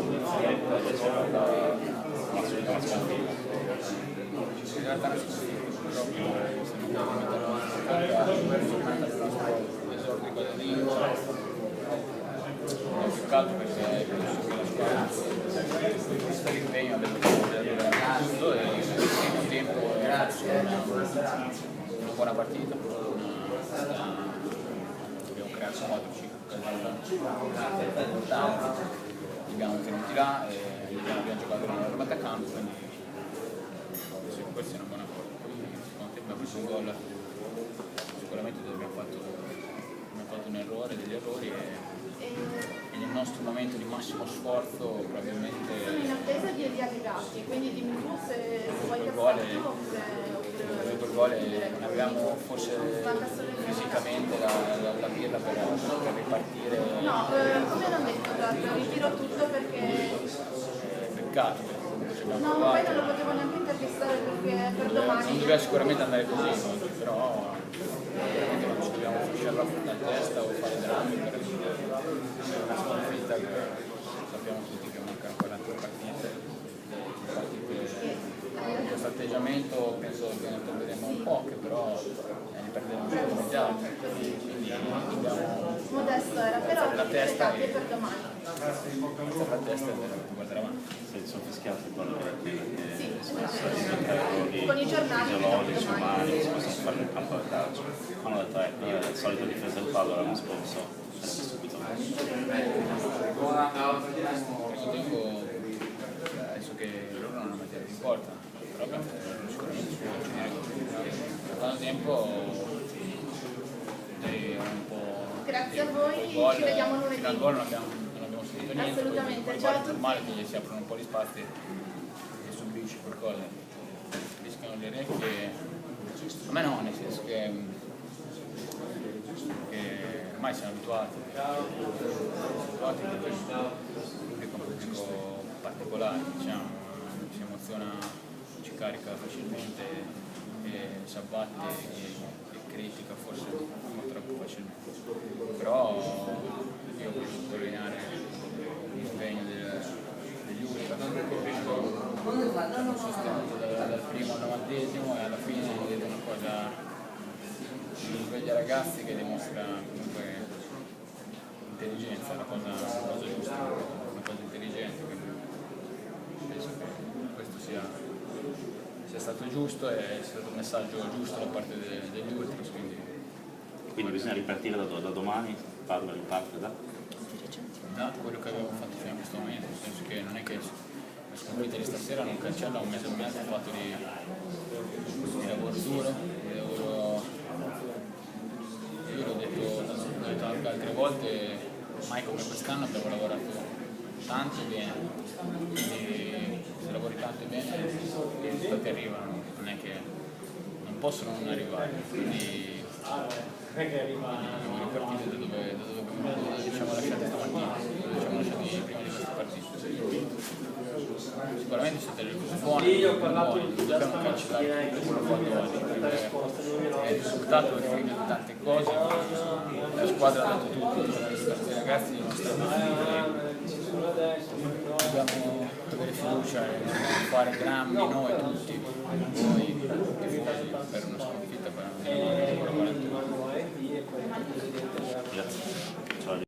una sconfitta. In realtà non si proprio se non diventano una giornata del nostro esordio quadrino, non più caldo perché penso che la squadra questo l'impegno abbiamo tutto e nel primo tempo era una buona partita, abbiamo creato 4-5 occasioni importanti, abbiamo tenuti là e abbiamo giocato enormemente a campo, quindi sì, questa è una buona cosa. Poi secondo tempo abbiamo preso un gol sicuramente dove abbiamo fatto un errore, degli errori e nel nostro momento di massimo sforzo probabilmente in attesa di aggregati, quindi dimmi tu se vuoi il gol non avevamo forse fisicamente la birra per ripartire. No, come non detto, guarda, ritiro tutto perché Peccato perché comunque ci abbiamo no, poi provato. non lo potevo neanche intervistare perché per domani Non doveva sicuramente andare così, però veramente non ci dobbiamo fasciare la testa o fare drammi per una sconfitta che sappiamo tutti che mancano 40 partite. Infatti questo atteggiamento penso che ne perderemo poche, però ne perderemo solo come gli altri. Quindi dobbiamo Modesto era, però la testa e per domani. alzare la testa e guardare avanti. Se sono fischiati poi Sì, errori con i giornali fisiologici, domani. umani, si possono fare nel campo del calcio. Hanno detto ecco, la solita difesa del palo l'anno scorso sarebbe subito. Questo tempo penso che loro non hanno messo in porta, però abbiamo fatto sicuramente quando tempo un po'. Grazie a voi, Gol, ci vediamo lunedì. fino al gol non abbiamo sentito niente. Assolutamente, poi ciao a è tutti. normale che gli si aprono un po' di spazi e subisci quel gol. Rischiano le orecchie. A me no, nel senso che ormai siamo abituati che il pubblico è un pubblico particolare, diciamo, si emoziona, ci carica facilmente e si abbatte e critica forse un po' troppo facilmente. Però io voglio sottolineare l'impegno degli ultras che hanno sostenuto dal primo al 90° e alla fine è una cosa di quegli ragazzi che dimostra comunque intelligenza, una cosa giusta, una cosa intelligente, quindi penso che questo sia stato giusto e sia stato un messaggio giusto da parte degli ultras. Quindi bisogna ripartire da domani, Padova riparte da quello che abbiamo fatto fino a questo momento, nel senso che non è che la sconfitta di stasera non cancella un mese e mezzo fatto di lavoro duro, di lavoro. Io l'ho detto anche altre volte, mai come quest'anno abbiamo lavorato tanto e bene, quindi se lavori tanto e bene i risultati arrivano, non è che non possono non arrivare, quindi dobbiamo ripartire da dove ci siamo lasciati stamattina, dove ci siamo lasciati prima di questa partita. Sicuramente siete delle cose buone, non dobbiamo cancellare tutto quello fatto oggi, perché è il risultato è figlio di tante cose, la squadra ha dato tutto, questi ragazzi dimostrano dobbiamo avere fiducia e fare drammi noi tutti, voi tifosi per una sconfitta per una 41. Grazie.